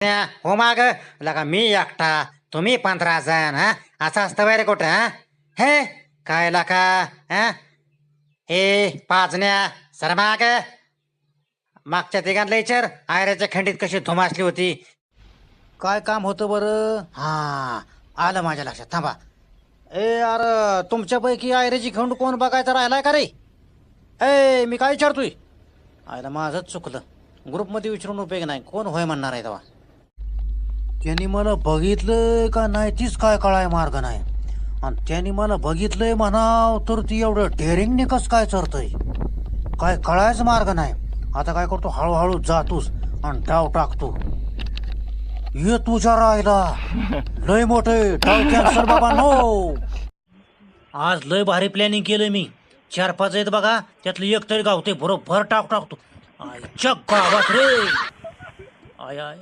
हो माग लगा मी एकटा तुम्ही 15 जण हा असं असतं वैरे कुठं हा हे काय लका हा हे पाचण्या सर माग मागच्या तिघांना विचार आयऱ्याच्या खंडीत कशी धुमासली होती. काय काम होतं बरं हा आलं माझ्या लक्षात थांबा. ए यार तुमच्यापैकी आयऱ्याची खंड कोण बघायचा राहिलाय का रे. ए मी काय विचारतोय आयला माझंच चुकलं. ग्रुपमध्ये विचारून उपयोग नाही कोण होय म्हणणार आहे तेव्हा. त्यांनी मला बघितलंय का नाही तीच काय कळाय मार्ग नाही. आणि त्यांनी मला बघितलंय म्हणाव तर ती एवढं डेअरिंगने कस काय चरतय काय कळायच मार्ग नाही. आता काय करतो हळूहळू जातोस आणि डाव टाकतो. ये तुझ्या राहिला लय मोठे डाव कॅन्सर बाबा नो. आज लय भारी प्लॅनिंग केलंय मी. 4-5 आहेत बघा त्यातलं एक तरी गावते बरोबर टाकतो. आयच्या गावात रे आय आय